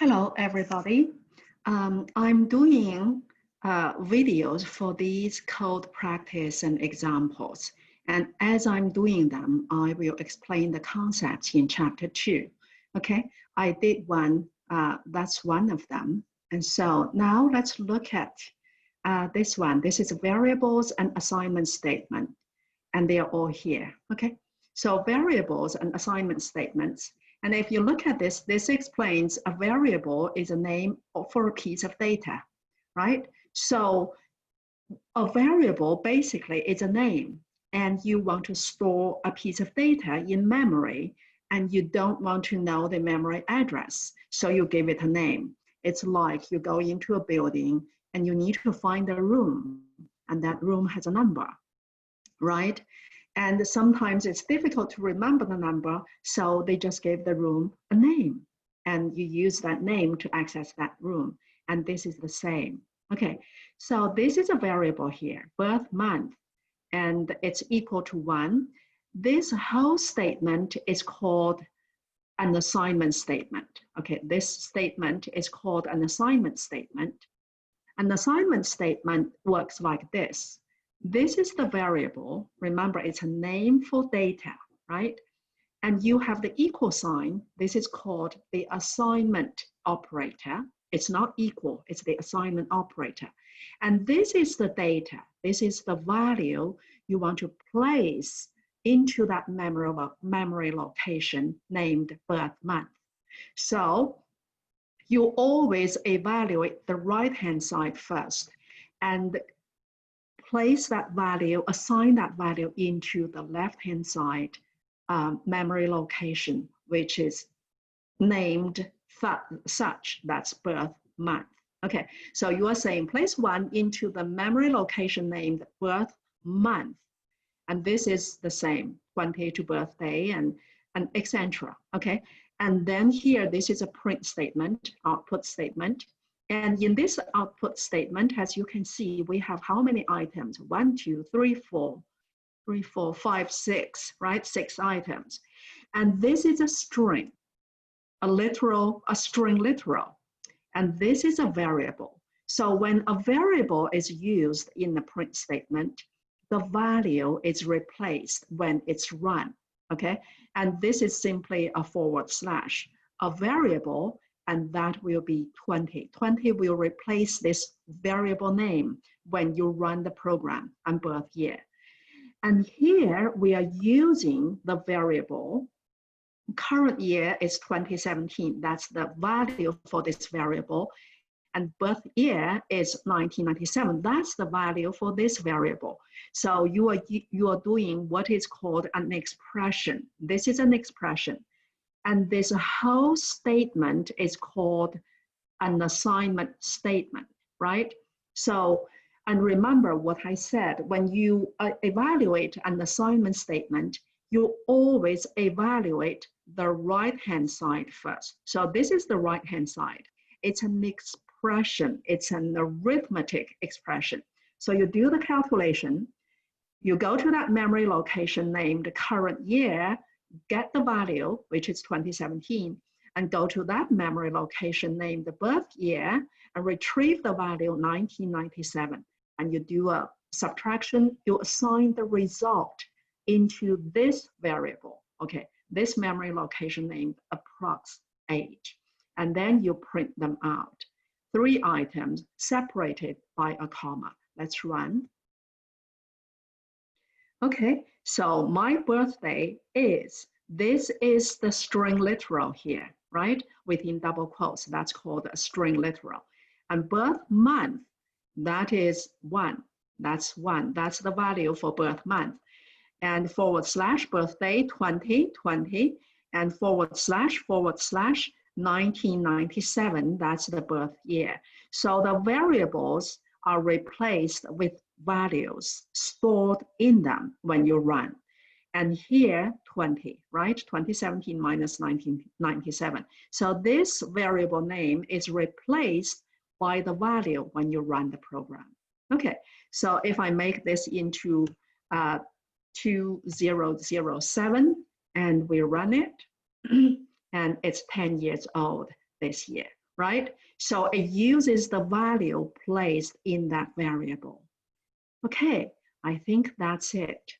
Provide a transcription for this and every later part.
Hello, everybody. I'm doing videos for these code practice and examples. And as I'm doing them, I will explain the concepts in chapter 2. Okay, I did one, that's one of them. And so now let's look at this one. This is variables and assignment statement, and they are all here. Okay, so variables and assignment statements. And if you look at this, this explains a variable is a name for a piece of data, right? So a variable basically is a name, and you want to store a piece of data in memory, and you don't want to know the memory address, so you give it a name. It's like you go into a building and you need to find a room, and that room has a number, right? And sometimes it's difficult to remember the number, so they just gave the room a name, and you use that name to access that room. And this is the same. Okay, so this is a variable here, birth month, and it's equal to 1. This whole statement is called an assignment statement. Okay, this statement is called an assignment statement. An assignment statement works like this. This is the variable. Remember, it's a name for data, right? And you have the equal sign. This is called the assignment operator. It's not equal, it's the assignment operator. And this is the data. This is the value you want to place into that memory location named birth month. So you always evaluate the right-hand side first and place that value, assign that value into the left-hand side memory location, which is named such, that's birth month. Okay, so you are saying place 1 into the memory location named birth month. And this is the same, 20 to birthday and etc. Okay, and then here, this is a print statement, output statement. And in this output statement, as you can see, we have how many items? 1, 2, 3, 4, 5, 6, right? 6 items. And this is a string, a string literal. And this is a variable. So when a variable is used in the print statement, the value is replaced when it's run, okay? And this is simply a /, a variable, and that will be 20. 20 will replace this variable name when you run the program and birth year. And here we are using the variable. Current year is 2017. That's the value for this variable. And birth year is 1997. That's the value for this variable. So you are doing what is called an expression. This is an expression. And this whole statement is called an assignment statement, right? So, and remember what I said, when you evaluate an assignment statement, you always evaluate the right-hand side first. So this is the right-hand side. It's an expression, it's an arithmetic expression. So you do the calculation, you go to that memory location named current year, get the value, which is 2017, and go to that memory location named the birth year and retrieve the value 1997. And you do a subtraction, you assign the result into this variable, okay, this memory location named approx age. And then you print them out. 3 items separated by a comma. Let's run. Okay, so my birthday is, this is the string literal here, right? Within double quotes, that's called a string literal. And birth month, that is 1. That's 1. That's the value for birth month. And / birthday 2020 and / 1997, that's the birth year. So the variables are replaced with values stored in them when you run. And here, 20, right? 2017 minus 1997. So this variable name is replaced by the value when you run the program. Okay, so if I make this into 2007 and we run it, and it's 10 years old this year. right? So it uses the value placed in that variable. Okay, I think that's it.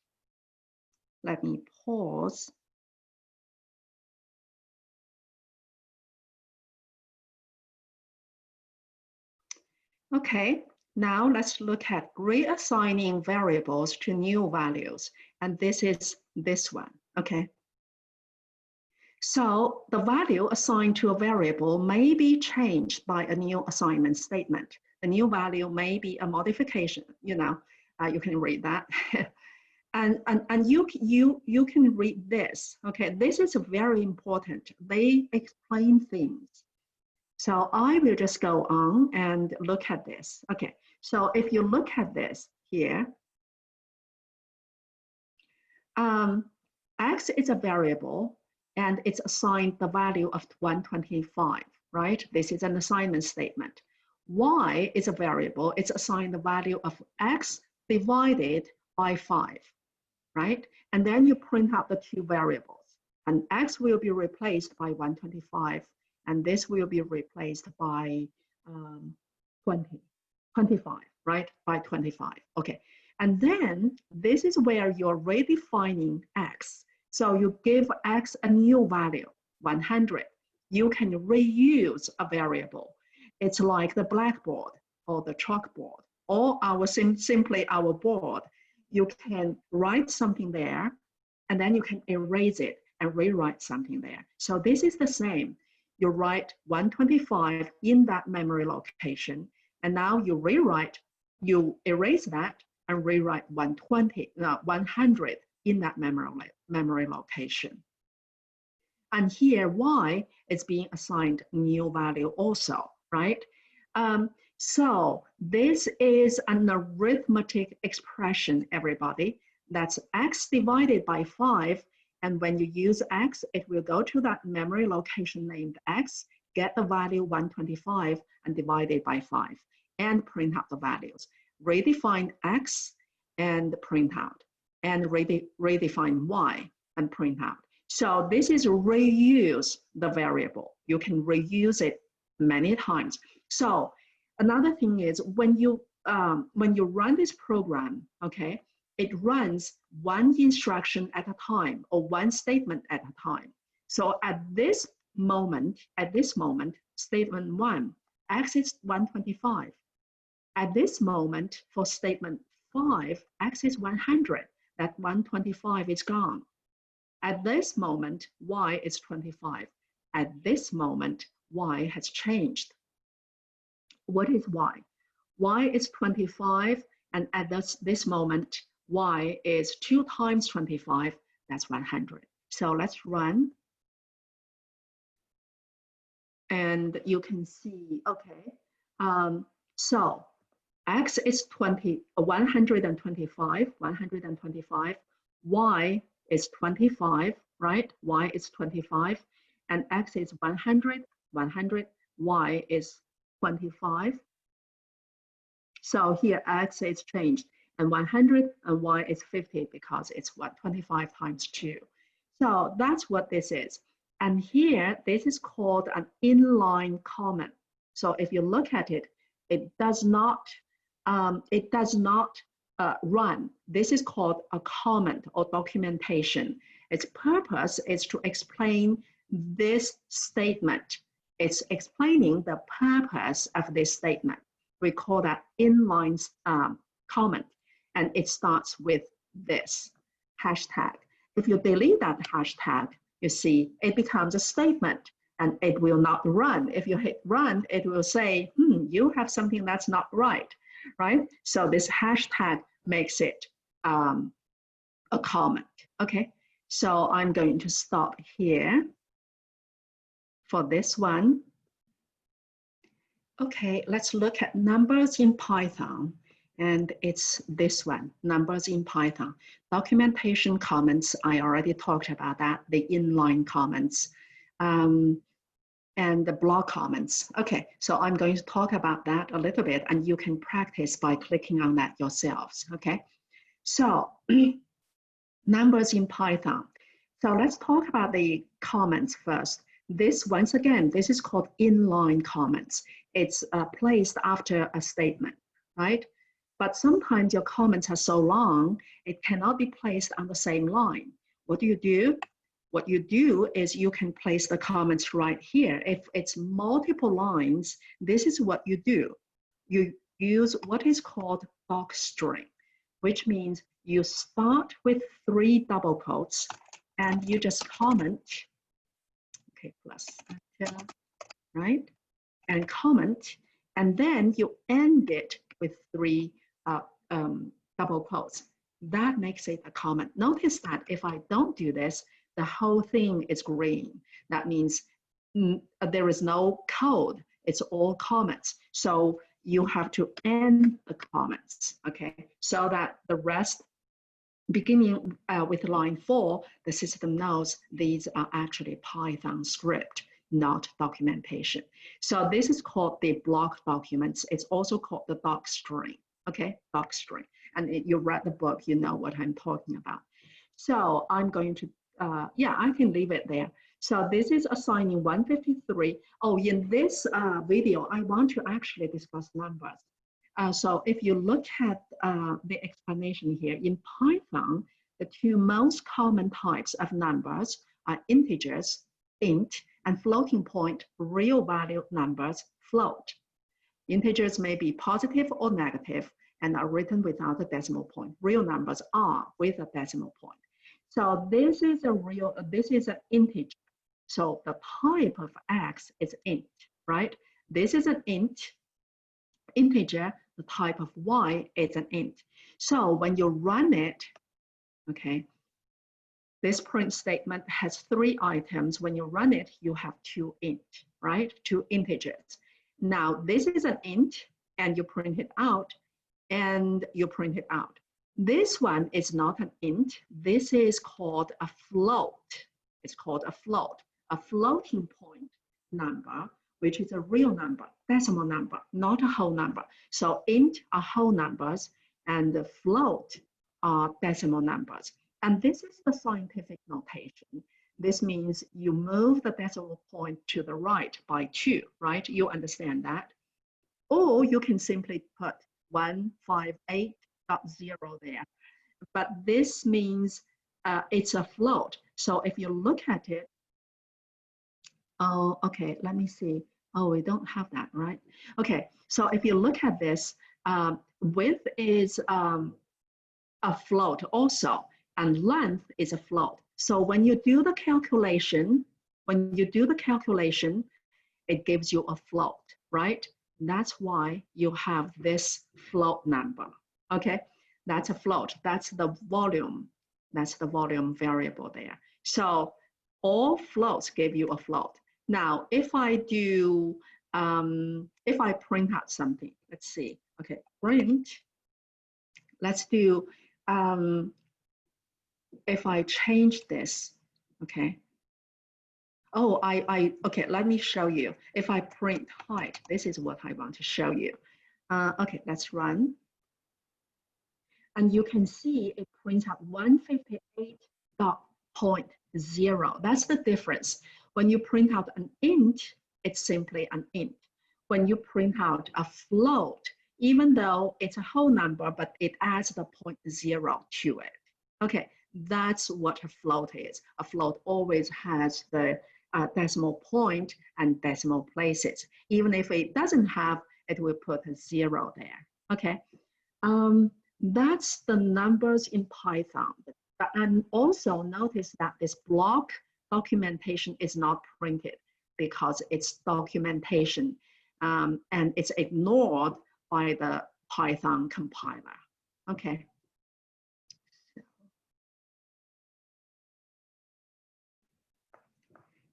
Let me pause. Okay, now let's look at reassigning variables to new values. And this is this one, okay? So the value assigned to a variable may be changed by a new assignment statement. The new value may be a modification, you can read that. and you can read this, okay? This is very important. They explain things. So I will just go on and look at this. Okay, so if you look at this here, X is a variable and it's assigned the value of 125, right? This is an assignment statement. Y is a variable, it's assigned the value of X divided by 5, right? And then you print out the two variables and X will be replaced by 125 and this will be replaced by 25, right? By 25, okay. And then this is where you're redefining X. So you give X a new value, 100. You can reuse a variable. It's like the blackboard or the chalkboard or simply our board. You can write something there and then you can erase it and rewrite something there. So this is the same. You write 125 in that memory location, and now you you erase that and rewrite 100 in that memory location. And here, Y is being assigned new value also, right? So this is an arithmetic expression, everybody. That's X divided by 5. And when you use X, it will go to that memory location named X, get the value 125 and divide it by 5 and print out the values. Redefine X and print out and redefine Y and print out. So this is reuse the variable. You can reuse it many times. So another thing is when you run this program, okay, it runs one instruction at a time or one statement at a time. So at this moment, statement 1, X is 125. At this moment, for statement 5, X is 100. That 125 is gone. At this moment, Y is 25. At this moment, Y has changed. What is Y? Y is 25, and at this moment, Y is 2 times 25, that's 100. So let's run. And you can see, okay, so X is 125, Y is 25, right? Y is 25, and X is 100, Y is 25. So here X is changed, and 100 and Y is 50 because it's 25 times 2. So that's what this is. And here, this is called an inline comment. So if you look at it, it does not run. This is called a comment or documentation. Its purpose is to explain this statement. It's explaining the purpose of this statement. We call that inline comment, and it starts with this hashtag. If you delete that hashtag, you see it becomes a statement and it will not run. If you hit run, it will say, you have something that's not right, right? So this hashtag makes it a comment, okay? So I'm going to stop here for this one. Okay, let's look at numbers in Python. And it's this one, numbers in Python. Documentation comments, I already talked about that, the inline comments, and the block comments. Okay, so I'm going to talk about that a little bit, and you can practice by clicking on that yourselves, okay? So, numbers in Python. So let's talk about the comments first. This, once again, this is called inline comments. It's placed after a statement, right? But sometimes your comments are so long, it cannot be placed on the same line. What do you do? What you do is you can place the comments right here. If it's multiple lines, this is what you do. You use what is called box string, which means you start with 3 double quotes and you just comment, okay, plus, right? And comment, and then you end it with 3 double quotes. That makes it a comment. Notice that if I don't do this, the whole thing is green. That means there is no code. It's all comments. So you have to end the comments, okay? So that the rest, beginning with line 4, the system knows these are actually Python script, not documentation. So this is called the block documents. It's also called the doc string, okay? Doc string. And you read the book, you know what I'm talking about. So I'm going to, yeah, I can leave it there. So this is assigning 153. Oh, in this video, I want to actually discuss numbers. So if you look at the explanation here, in Python, the 2 most common types of numbers are integers, int, and floating point, real value numbers, float. Integers may be positive or negative and are written without a decimal point. Real numbers are with a decimal point. So this is an integer. So the type of x is int, right? This is an integer. The type of y is an int. So when you run it, okay, this print statement has 3 items. When you run it, you have 2 int, right? 2 integers. Now this is an int, and you print it out, and you print it out. This one is not an int. This is called a float. It's called a float, a floating point number, which is a real number, decimal number, not a whole number. So int are whole numbers, and the float are decimal numbers. And this is the scientific notation. This means you move the decimal point to the right by 2, right? You understand that. Or you can simply put 158.0 there. But this means it's a float. So if you look at it, oh, okay, let me see. Oh, we don't have that, right? Okay, so if you look at this, width is a float also, and length is a float. So when you do the calculation, it gives you a float, right? That's why you have this float number, okay? That's a float, that's the volume variable there. So all floats give you a float. Now, if I do, if I print out something, let's see, okay, print, let's do, if I change this, okay. Oh, okay, let me show you. If I print height, this is what I want to show you. Okay, let's run. And you can see it prints out 158.0. That's the difference. When you print out an int, it's simply an int. When you print out a float, even though it's a whole number, but it adds the 0.0 to it. Okay, that's what a float is. A float always has the decimal point and decimal places. Even if it doesn't have, it will put a 0 there. Okay, that's the numbers in Python. And also notice that this block documentation is not printed because it's documentation and it's ignored by the Python compiler. Okay.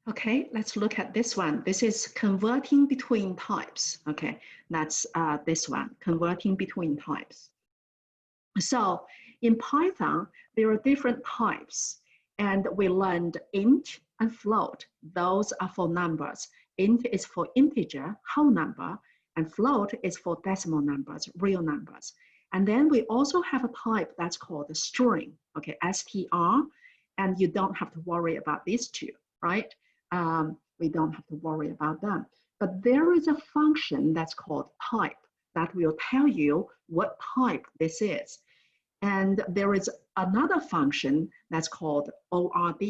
Okay, let's look at this one. This is converting between types. Okay, that's this one, converting between types. So in Python, there are different types, and we learned int and float. Those are for numbers. Int is for integer, whole number, and float is for decimal numbers, real numbers. And then we also have a type that's called a string, okay, str, and you don't have to worry about these two, right? We don't have to worry about them. But there is a function that's called type that will tell you what type this is. And there is another function that's called ORD,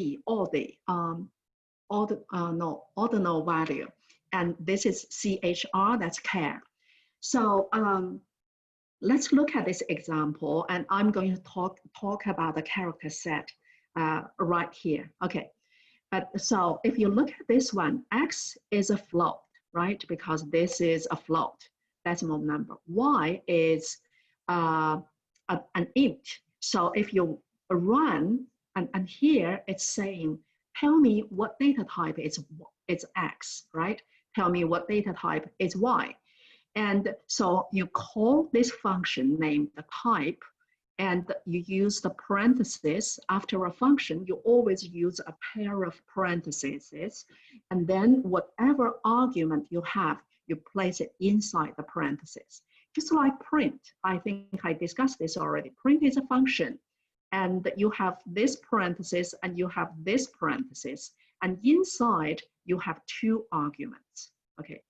ordinal value. And this is CHR, that's char. So let's look at this example, and I'm going to talk about the character set right here. Okay, so if you look at this one, X is a float, right? Because this is a float, decimal number. Y is an int. So if you run, and here it's saying, tell me what data type is X, right? Tell me what data type is Y. And so you call this function named the type, and you use the parentheses after a function. You always use a pair of parentheses, and then whatever argument you have, you place it inside the parentheses. Just like print, I think I discussed this already. Print is a function, and you have this parenthesis and you have this parenthesis, and inside you have two arguments, okay?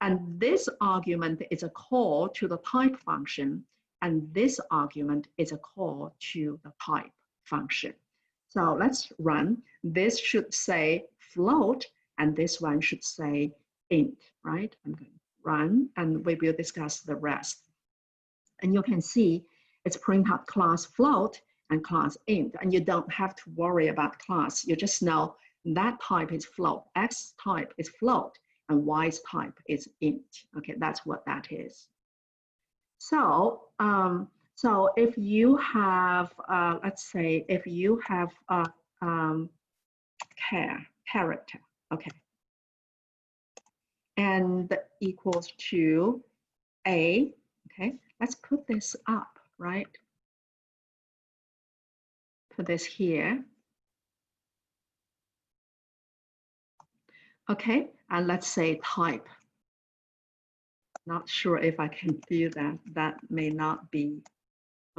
And this argument is a call to the type function, and this argument is a call to the type function. So let's run. This should say float, and this one should say int, right? I'm going to run, and we will discuss the rest. And you can see it's print out class float and class int, and you don't have to worry about class. You just know that type is float, X type is float, and Y's type is int. Okay, that's what that is. So, so if you have, let's say, if you have a character, okay, and equals to A, okay, let's put this up, right? Put this here. Okay, and let's say type. Not sure if I can do that. That may not be.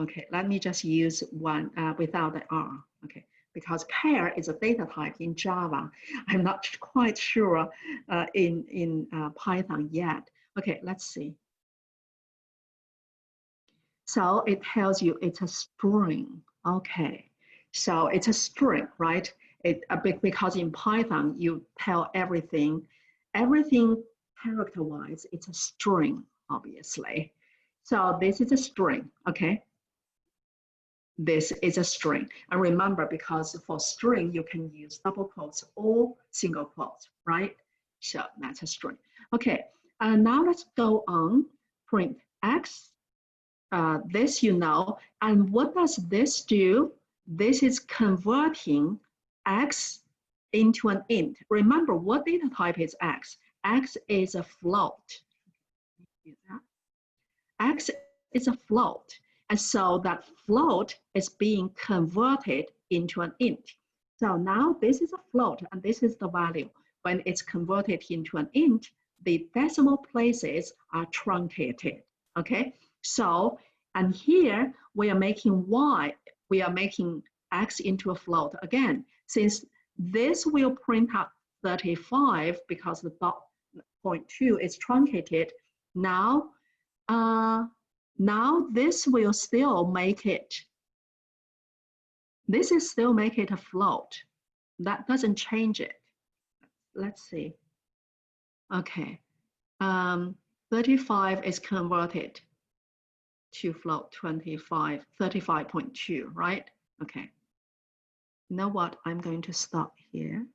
Okay, let me just use one without the R. Okay, because char is a data type in Java. I'm not quite sure in Python yet. Okay, let's see. So it tells you it's a string. Okay, so it's a string, right? Because in Python, you tell everything character-wise, it's a string, obviously. So this is a string, okay? This is a string. And remember, because for string, you can use double quotes or single quotes, right? So that's a string. Okay, now let's go on, print X. This you know, and what does this do? This is converting X into an int. Remember, what data type is X? X is a float. X is a float, and so that float is being converted into an int. So now this is a float, and this is the value. When it's converted into an int, the decimal places are truncated, okay? So, and here we are making Y, we are making X into a float. Again, since this will print out 35 because the dot point 2 is truncated, now, now this will still make it, this is still make it a float. That doesn't change it. Let's see. Okay, 35 is converted to float 25, 35.2, right? Okay. You know what? I'm going to stop here.